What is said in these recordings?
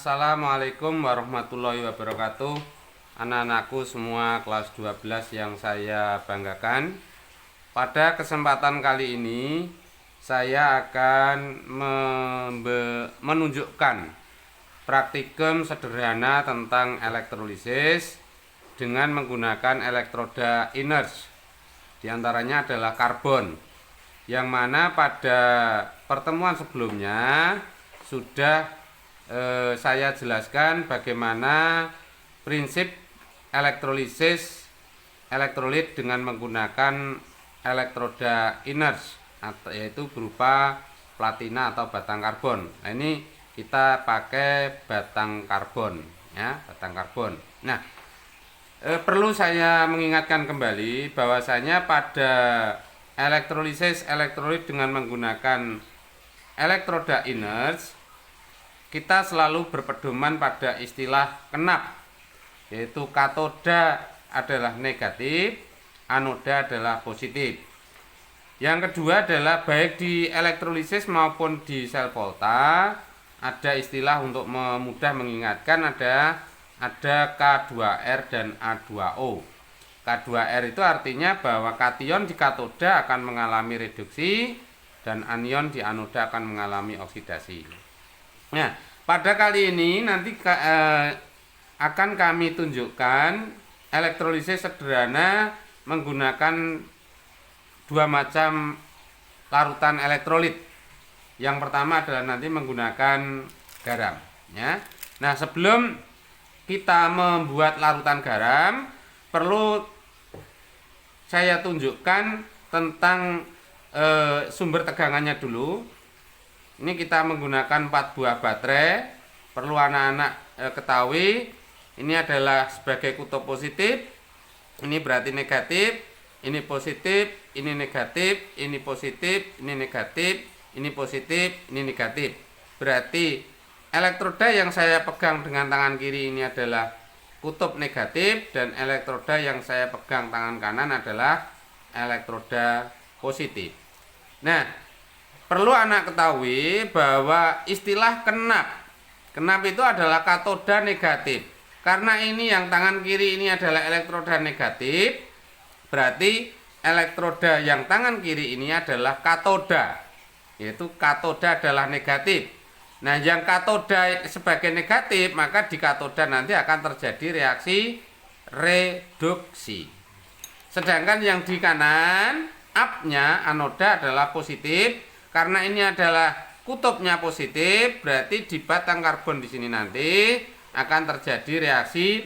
Assalamualaikum warahmatullahi wabarakatuh. Anak-anakku semua kelas 12 yang saya banggakan. Pada kesempatan kali ini saya akan menunjukkan praktikum sederhana tentang elektrolisis dengan menggunakan elektroda inert. Di antaranya adalah karbon, yang mana pada pertemuan sebelumnya sudah saya jelaskan bagaimana prinsip elektrolisis elektrolit dengan menggunakan elektroda inert, yaitu berupa platina atau batang karbon. Nah, ini kita pakai batang karbon, ya, batang karbon. Nah, perlu saya mengingatkan kembali bahwasanya pada elektrolisis elektrolit dengan menggunakan elektroda inert, kita selalu berpedoman pada istilah kenap, yaitu katoda adalah negatif, anoda adalah positif. Yang kedua adalah baik di elektrolisis maupun di sel volta ada istilah untuk mudah mengingatkan, ada K2R dan A2O. K2R itu artinya bahwa kation di katoda akan mengalami reduksi dan anion di anoda akan mengalami oksidasi. Nah, pada kali ini nanti akan kami tunjukkan elektrolisis sederhana menggunakan dua macam larutan elektrolit. Yang pertama adalah nanti menggunakan garam, ya. Nah, sebelum kita membuat larutan garam, perlu saya tunjukkan tentang sumber tegangannya dulu. Ini kita menggunakan 4 buah baterai. Perlu anak-anak ketahui, ini adalah sebagai kutub positif, ini berarti negatif, ini positif, ini negatif, ini positif, ini negatif, ini positif, ini negatif. Berarti elektroda yang saya pegang dengan tangan kiri ini adalah kutub negatif, dan elektroda yang saya pegang tangan kanan adalah elektroda positif. Nah, perlu anak ketahui bahwa istilah kenap itu adalah katoda negatif. Karena ini yang tangan kiri ini adalah elektroda negatif, berarti elektroda yang tangan kiri ini adalah katoda, yaitu katoda adalah negatif. Nah, yang katoda sebagai negatif, maka di katoda nanti akan terjadi reaksi reduksi. Sedangkan yang di kanan, up-nya anoda adalah positif. Karena ini adalah kutubnya positif, berarti di batang karbon di sini nanti akan terjadi reaksi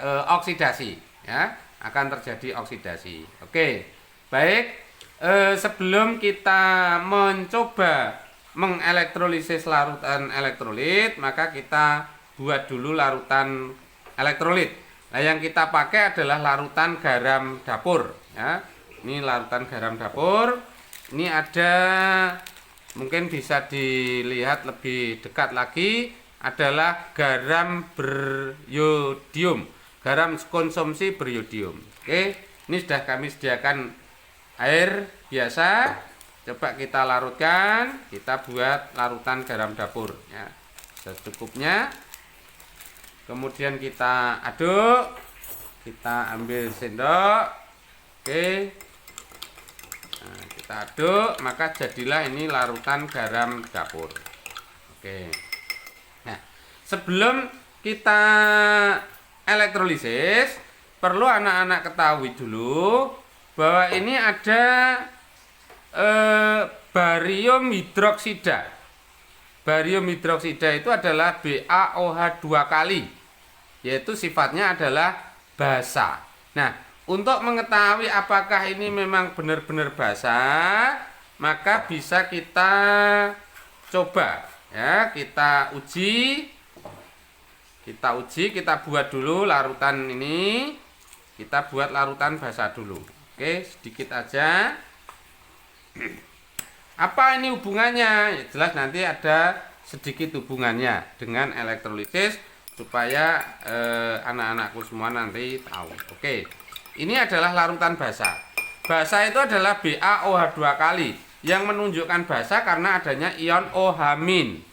oksidasi, ya, akan terjadi oksidasi. Oke, baik. Sebelum kita mencoba mengelektrolisis larutan elektrolit, maka kita buat dulu larutan elektrolit. Nah, yang kita pakai adalah larutan garam dapur, ya. Ini larutan garam dapur. Ini ada, mungkin bisa dilihat lebih dekat lagi, adalah garam beriodium, garam konsumsi beriodium. Oke, ini sudah kami sediakan air biasa. Coba kita larutkan, kita buat larutan garam dapur, ya, secukupnya. Kemudian kita aduk, kita ambil sendok. Oke, nah, kita aduk, maka jadilah ini larutan garam dapur. Oke. Nah, sebelum kita elektrolisis, perlu anak-anak ketahui dulu bahwa ini ada barium hidroksida. Barium hidroksida itu adalah BaOH 2 kali, yaitu sifatnya adalah basa. Nah, untuk mengetahui apakah ini memang benar-benar basa, maka bisa kita coba, ya, kita uji, kita buat dulu larutan ini, kita buat larutan basa dulu. Oke, sedikit aja. Apa ini hubungannya? Ya, jelas nanti ada sedikit hubungannya dengan elektrolisis, supaya anak-anakku semua nanti tahu. Oke. Ini adalah larutan basa. Basa itu adalah BaOH 2 kali, yang menunjukkan basa karena adanya ion OH-.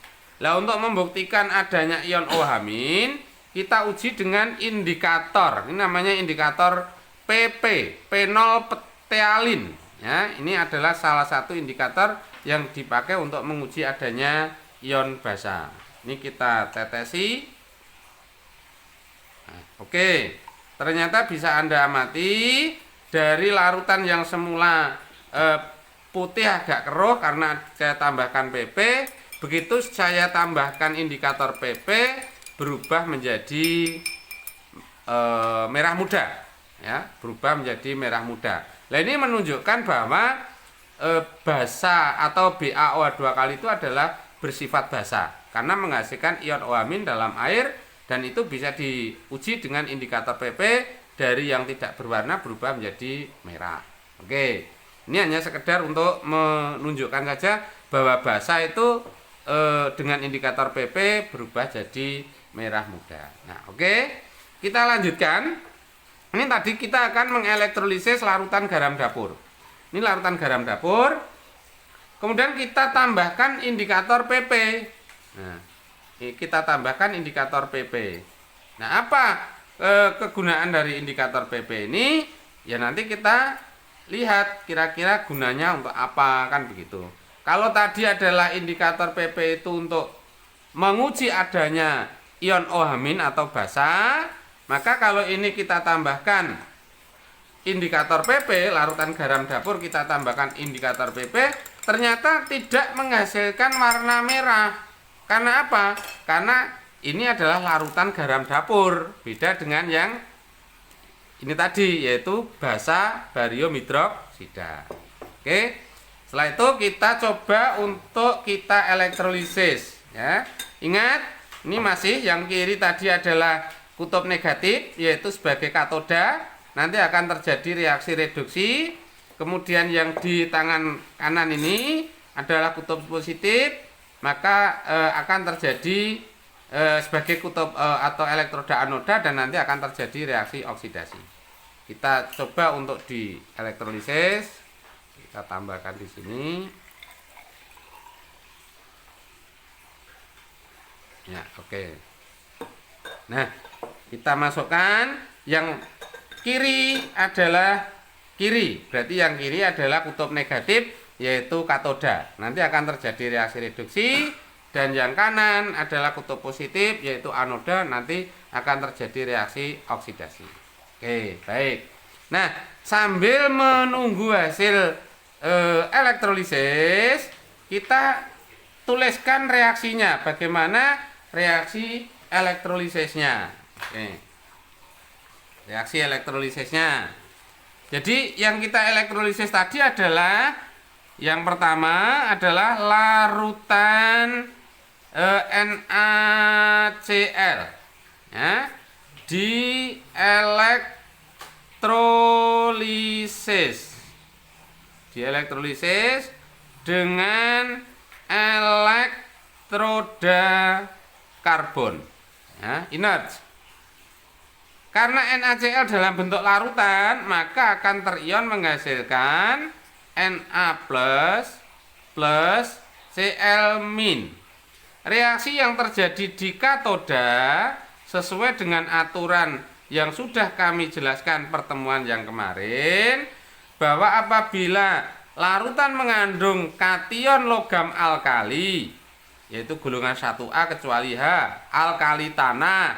Nah, untuk membuktikan adanya ion OH-, kita uji dengan indikator. Ini namanya indikator PP, phenolphthalein. Ya, ini adalah salah satu indikator yang dipakai untuk menguji adanya ion basa. Ini kita tetesi. Nah, oke, ternyata bisa Anda amati dari larutan yang semula putih agak keruh karena saya tambahkan PP. Begitu saya tambahkan indikator PP, berubah menjadi merah muda, ya, berubah menjadi merah muda. Nah, ini menunjukkan bahwa basa atau BaOH2 kali itu adalah bersifat basa karena menghasilkan ion OH- dalam air, dan itu bisa diuji dengan indikator PP dari yang tidak berwarna berubah menjadi merah. Oke, ini hanya sekedar untuk menunjukkan saja bahwa basa itu dengan indikator PP berubah jadi merah muda. Nah, oke, kita lanjutkan. Ini tadi kita akan mengelektrolisis larutan garam dapur. Ini larutan garam dapur. Kemudian kita tambahkan indikator PP. Nah, kita tambahkan indikator PP. Nah, apa kegunaan dari indikator PP ini? Ya, nanti kita lihat kira-kira gunanya untuk apa, kan begitu. Kalau tadi adalah indikator PP itu untuk menguji adanya ion OH- atau basa, maka kalau ini kita tambahkan indikator PP, larutan garam dapur kita tambahkan indikator PP, ternyata tidak menghasilkan warna merah. Karena apa? Karena ini adalah larutan garam dapur, beda dengan yang ini tadi, yaitu basa barium hidroksida. Oke, setelah itu kita coba untuk kita elektrolisis, ya. Ingat, ini masih yang kiri tadi adalah kutub negatif, yaitu sebagai katoda. Nanti akan terjadi reaksi reduksi. Kemudian yang di tangan kanan ini adalah kutub positif, maka akan terjadi sebagai kutub atau elektroda anoda, dan nanti akan terjadi reaksi oksidasi. Kita coba untuk di elektrolisis. Kita tambahkan di sini. Ya, oke. Nah, kita masukkan yang kiri adalah kiri. Berarti yang kiri adalah kutub negatif, yaitu katoda. Nanti akan terjadi reaksi reduksi. Dan yang kanan adalah kutub positif, yaitu anoda. Nanti akan terjadi reaksi oksidasi. Oke, baik. Nah, sambil menunggu hasil elektrolisis, kita tuliskan reaksinya. Bagaimana reaksi elektrolisisnya? Oke. Reaksi elektrolisisnya. Jadi yang kita elektrolisis tadi adalah yang pertama adalah larutan NaCl, ya, di elektrolisis dengan elektroda karbon, ya, inert. Karena NaCl dalam bentuk larutan, maka akan terion menghasilkan Na plus Cl min. Reaksi yang terjadi di katoda sesuai dengan aturan yang sudah kami jelaskan pertemuan yang kemarin, bahwa apabila larutan mengandung kation logam alkali, yaitu golongan 1A kecuali H, alkali tanah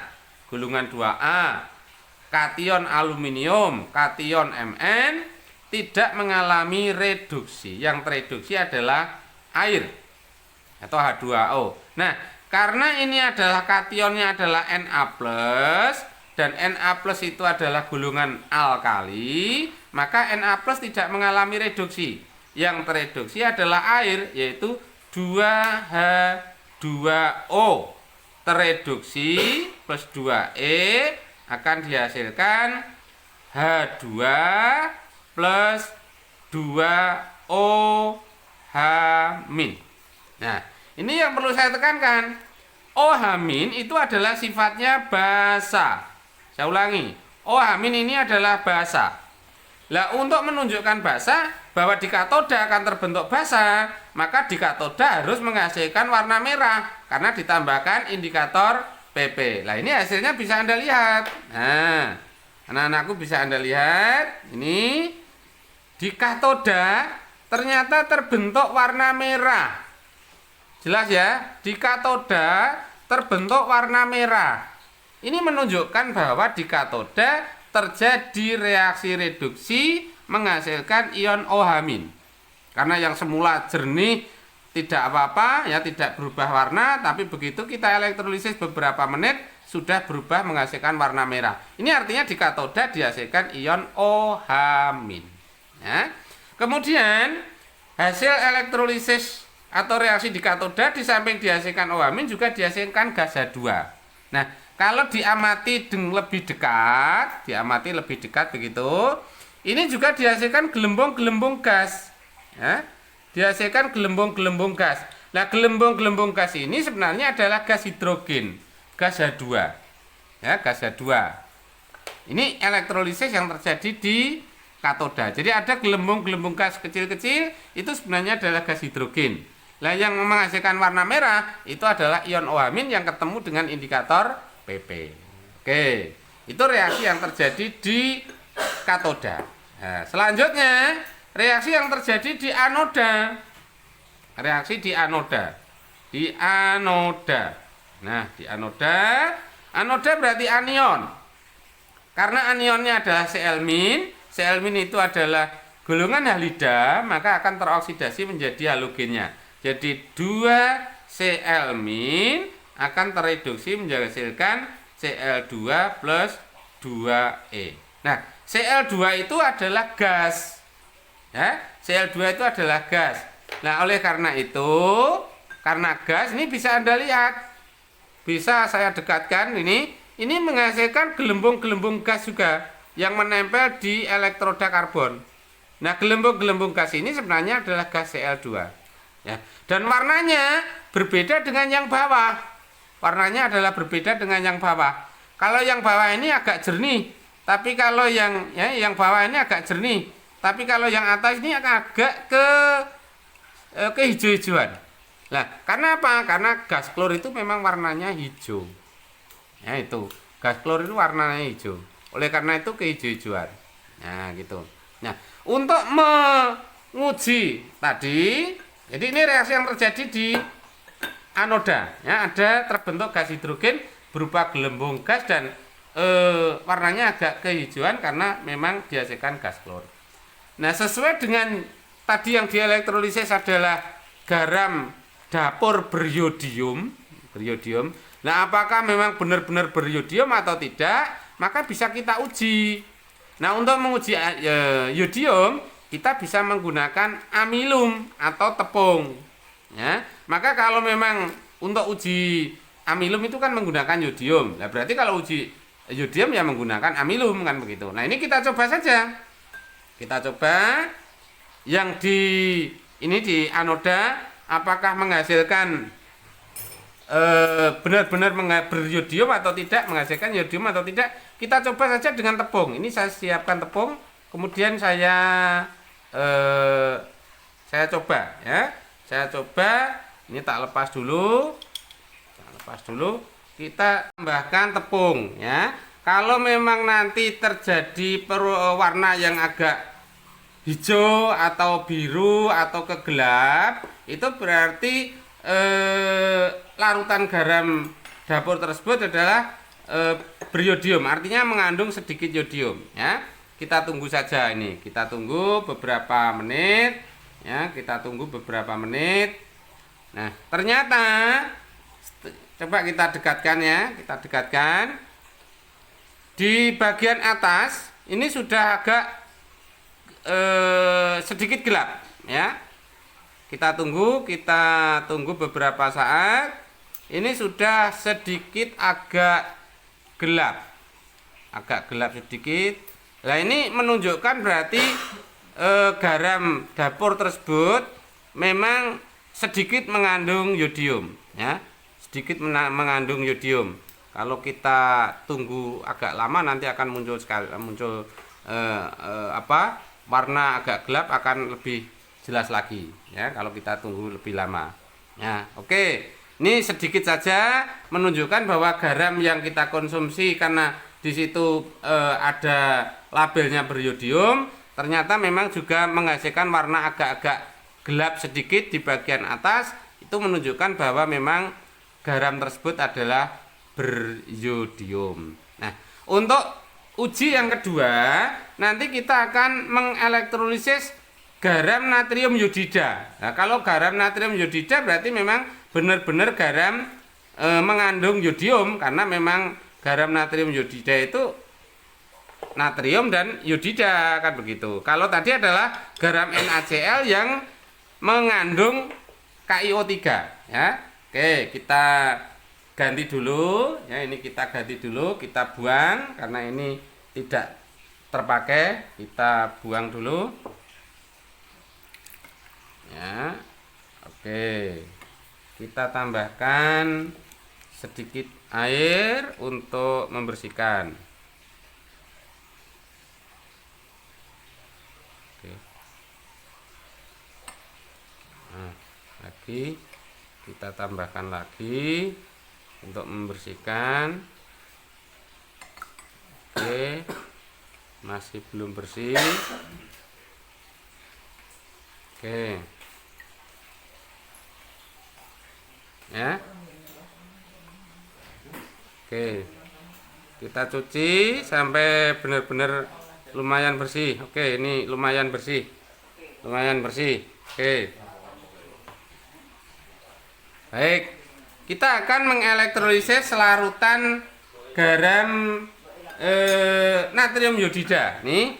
golongan 2A, kation aluminium, kation Mn, tidak mengalami reduksi. Yang tereduksi adalah air atau H2O. Nah, karena ini adalah kationnya adalah Na+, dan Na+ itu adalah golongan alkali, maka Na+ tidak mengalami reduksi. Yang tereduksi adalah air, yaitu 2H2O. Tereduksi plus 2E akan dihasilkan H2 plus 2OH min. Nah, ini yang perlu saya tekankan. OH min itu adalah sifatnya basa. Saya ulangi, OH min ini adalah basa. Lah untuk menunjukkan basa bahwa di katoda akan terbentuk basa, maka di katoda harus menghasilkan warna merah karena ditambahkan indikator PP. Nah, ini hasilnya bisa Anda lihat. Nah, anak-anakku bisa Anda lihat. Ini di katoda ternyata terbentuk warna merah. Jelas ya? Di katoda terbentuk warna merah. Ini menunjukkan bahwa di katoda terjadi reaksi reduksi menghasilkan ion OH-. Karena yang semula jernih tidak apa-apa, ya tidak berubah warna, tapi begitu kita elektrolisis beberapa menit sudah berubah menghasilkan warna merah. Ini artinya di katoda dihasilkan ion OH-. Ya. Kemudian hasil elektrolisis atau reaksi di katoda di samping dihasilkan OH- juga dihasilkan gas H2. Nah, kalau diamati lebih dekat, begitu, ini juga dihasilkan gelembung-gelembung gas. Ya, dihasilkan gelembung-gelembung gas. Nah, gelembung-gelembung gas ini sebenarnya adalah gas hidrogen, gas H2. Ya, gas H2. Ini elektrolisis yang terjadi di katoda. Jadi ada gelembung-gelembung gas kecil-kecil, itu sebenarnya adalah gas hidrogen. Nah, yang menghasilkan warna merah itu adalah ion OH- yang ketemu dengan indikator PP. Oke, itu reaksi yang terjadi di katoda. Nah, selanjutnya reaksi yang terjadi di anoda. Reaksi di anoda. Di anoda. Nah, di anoda berarti anion. Karena anionnya adalah Cl-, Cl- itu adalah golongan halida, maka akan teroksidasi menjadi halogennya. Jadi 2 Cl- akan tereduksi menghasilkan Cl2 plus 2E. Nah, Cl2 itu adalah gas. Ya, Cl2 itu adalah gas. Nah, oleh karena itu, karena gas ini bisa Anda lihat. Bisa saya dekatkan ini menghasilkan gelembung-gelembung gas juga yang menempel di elektroda karbon. Nah, gelembung-gelembung gas ini sebenarnya adalah gas Cl2. Ya, dan warnanya berbeda dengan yang bawah. Warnanya adalah berbeda dengan yang bawah. Kalau yang bawah ini agak jernih, tapi kalau yang bawah ini agak jernih, tapi kalau yang atas ini agak ke hijau-hijauan. Nah, karena apa? Karena gas klor itu memang warnanya hijau. Ya, itu. Gas klor itu warnanya hijau. Oleh karena itu ke hijau-hijauan. Nah, gitu. Nah, untuk menguji tadi, jadi ini reaksi yang terjadi di anoda, ya, ada terbentuk gas hidrogen berupa gelembung gas dan warnanya agak kehijauan karena memang dihasilkan gas klor. Nah, sesuai dengan tadi yang dielektrolisis adalah garam dapur beriodium. Nah, apakah memang benar-benar beriodium atau tidak? Maka bisa kita uji. Nah, untuk menguji yodium kita bisa menggunakan amilum atau tepung. Ya, maka kalau memang untuk uji amilum itu kan menggunakan yodium. Nah, berarti kalau uji yodium ya menggunakan amilum kan begitu. Nah, ini kita coba saja. Kita coba yang di anoda apakah menghasilkan benar-benar beriodium atau tidak, menghasilkan yodium atau tidak. Kita coba saja dengan tepung. Ini saya siapkan tepung, kemudian saya coba ya. Saya coba, ini tak lepas dulu. Kita tambahkan tepung ya. Kalau memang nanti terjadi warna yang agak hijau atau biru atau kegelap, itu berarti larutan garam dapur tersebut adalah beriodium, artinya mengandung sedikit yodium ya. Kita tunggu saja ini. Kita tunggu beberapa menit. Ya, kita tunggu beberapa menit. Nah, ternyata coba kita dekatkan ya, kita dekatkan. Di bagian atas ini sudah agak sedikit gelap ya. Kita tunggu beberapa saat. Ini sudah sedikit agak gelap. Agak gelap sedikit. Nah, ini menunjukkan berarti garam dapur tersebut memang sedikit mengandung yodium ya, sedikit mengandung yodium. Kalau kita tunggu agak lama nanti akan muncul warna agak gelap akan lebih jelas lagi ya kalau kita tunggu lebih lama. Nah, oke. Ini sedikit saja menunjukkan bahwa garam yang kita konsumsi karena di situ ada labelnya beriodium, ternyata memang juga menghasilkan warna agak-agak gelap sedikit di bagian atas. Itu menunjukkan bahwa memang garam tersebut adalah beriodium. Nah, untuk uji yang kedua, nanti kita akan mengelektrolisis garam natrium yodida. Nah, kalau garam natrium yodida berarti memang benar-benar garam mengandung yodium, karena memang garam natrium yodida itu natrium dan yodida kan begitu. Kalau tadi adalah garam NaCl yang mengandung KiO3 ya. Oke, kita ganti dulu ya, ini kita ganti dulu, kita buang karena ini tidak terpakai, kita buang dulu ya. Oke, kita tambahkan sedikit air untuk membersihkan. Oke. Nah, lagi kita tambahkan lagi untuk membersihkan. Oke, masih belum bersih. Oke ya. Oke, kita cuci sampai benar-benar lumayan bersih. Oke, ini lumayan bersih, lumayan bersih. Oke, baik, kita akan mengelektrolisis larutan garam natrium yodida. Nih,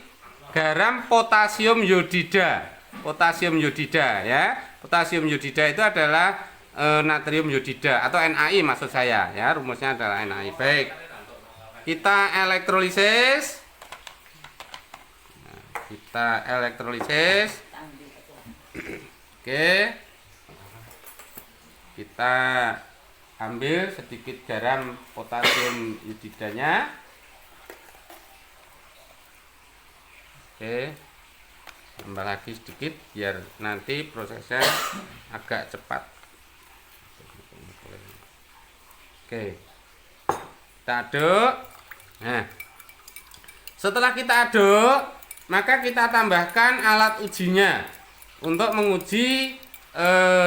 garam potasium yodida. Potasium yodida ya. Potasium yodida itu adalah natrium yodida atau NaI maksud saya ya, rumusnya adalah NaI. Baik, kita elektrolisis. Nah, kita elektrolisis. Oke, kita ambil sedikit garam potasium yodidanya. Oke, tambah lagi sedikit biar nanti prosesnya agak cepat. Oke, kita aduk. Nah, setelah kita aduk, maka kita tambahkan alat ujinya untuk menguji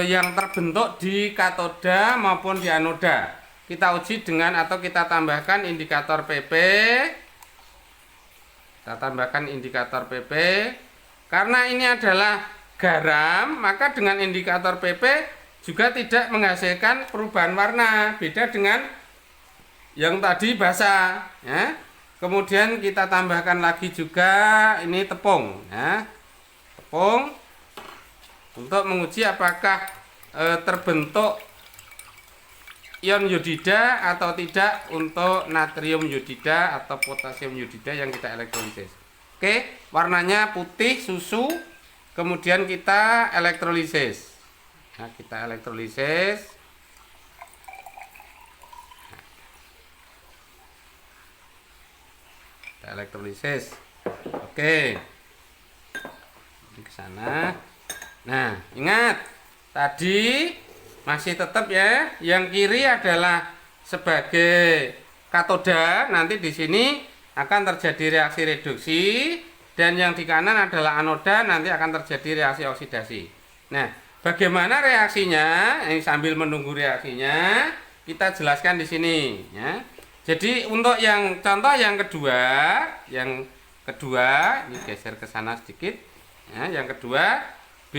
yang terbentuk di katoda maupun di anoda. Kita uji dengan atau kita tambahkan indikator PP. Kita tambahkan indikator PP. Karena ini adalah garam, maka dengan indikator PP juga tidak menghasilkan perubahan warna, beda dengan yang tadi basah ya. Kemudian kita tambahkan lagi juga ini tepung ya. Tepung untuk menguji apakah terbentuk ion yodida atau tidak untuk natrium yodida atau potasium yodida yang kita elektrolisis. Oke, warnanya putih susu. Kemudian kita elektrolisis. Nah, kita elektrolisis. Kita elektrolisis. Oke. Ini ke sana. Nah, ingat tadi masih tetap ya, yang kiri adalah sebagai katoda, nanti di sini akan terjadi reaksi reduksi, dan yang di kanan adalah anoda, nanti akan terjadi reaksi oksidasi. Nah, bagaimana reaksinya? Ini sambil menunggu reaksinya, kita jelaskan di sini ya. Jadi untuk yang contoh yang kedua, ini geser ke sana sedikit. Ya, yang kedua B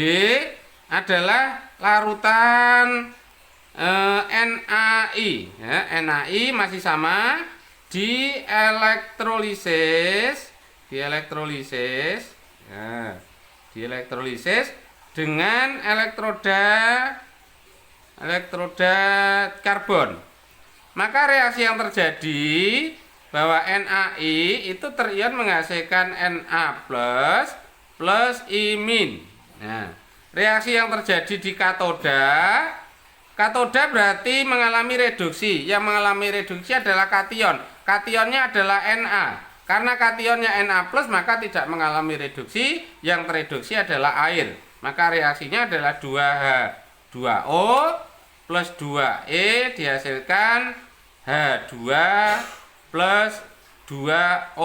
adalah larutan NaI. Ya, NaI masih sama dielektrolisis, ya, dielektrolisis dengan elektroda karbon. Maka reaksi yang terjadi bahwa NaI itu terion menghasilkan Na plus I-. Nah, reaksi yang terjadi di katoda berarti mengalami reduksi. Yang mengalami reduksi adalah kation. Kationnya adalah Na. Karena kationnya Na+, maka tidak mengalami reduksi, yang tereduksi adalah air. Maka reaksinya adalah 2H 2O plus 2E dihasilkan H2 plus 2OH-.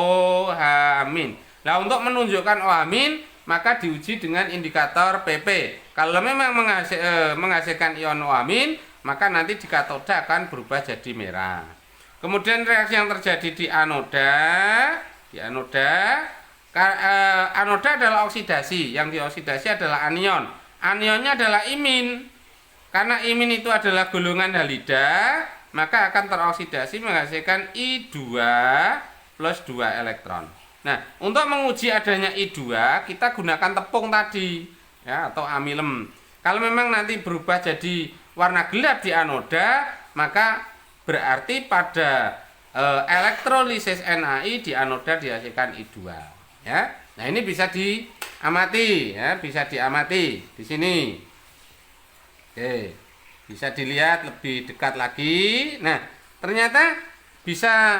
Nah, untuk menunjukkan OH-, maka diuji dengan indikator PP. Kalau memang menghasilkan ion OH-, maka nanti di katoda akan berubah jadi merah. Kemudian reaksi yang terjadi di anoda, anoda adalah oksidasi, yang dioksidasi adalah anion. Anionnya adalah imin. Karena imin itu adalah golongan halida, maka akan teroksidasi menghasilkan I2 plus 2 elektron. Nah, untuk menguji adanya I2, kita gunakan tepung tadi, ya, atau amilem. Kalau memang nanti berubah jadi warna gelap di anoda, maka berarti pada elektrolisis NaI di anoda dihasilkan I2, ya. Nah, ini bisa diamati, ya, bisa diamati di sini. Oke, bisa dilihat lebih dekat lagi. Nah, ternyata bisa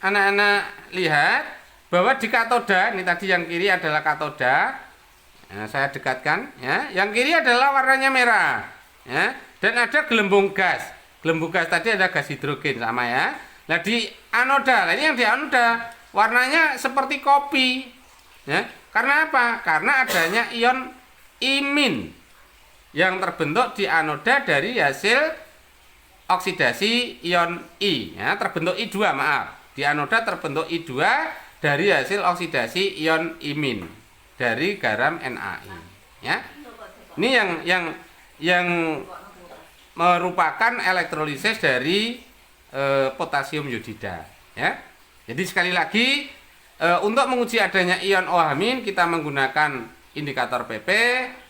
anak-anak lihat bahwa di katoda, ini tadi yang kiri adalah katoda. Nah, saya dekatkan, ya. Yang kiri adalah warnanya merah, ya. Dan ada gelembung gas. Gelembung gas tadi ada gas hidrogen sama, ya. Nah, di anoda, ini yang di anoda warnanya seperti kopi, ya. Karena apa? Karena adanya ion imin yang terbentuk di anoda dari hasil oksidasi ion I, ya. Terbentuk I2, maaf. Di anoda terbentuk I2 dari hasil oksidasi ion imin dari garam NaI, ya. Ini yang merupakan elektrolisis dari potasium iodida, ya. Jadi sekali lagi, untuk menguji adanya ion OH- kita menggunakan indikator PP,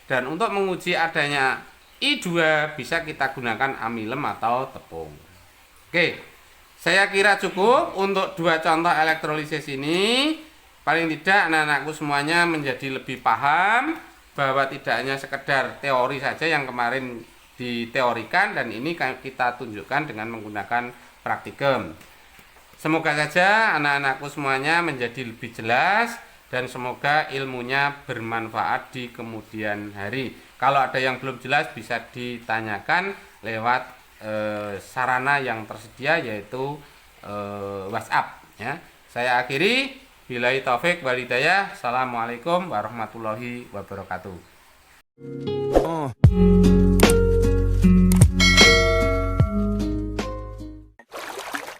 dan untuk menguji adanya I2 bisa kita gunakan amilem atau tepung. Oke, saya kira cukup untuk 2 contoh elektrolisis ini. Paling tidak anak-anakku semuanya menjadi lebih paham bahwa tidak hanya sekedar teori saja yang kemarin diteorikan, dan ini kita tunjukkan dengan menggunakan praktikum. Semoga saja anak-anakku semuanya menjadi lebih jelas dan semoga ilmunya bermanfaat di kemudian hari. Kalau ada yang belum jelas bisa ditanyakan lewat sarana yang tersedia, yaitu WhatsApp, ya. Saya akhiri, billahi taufik wal hidayah. Assalamualaikum warahmatullahi wabarakatuh.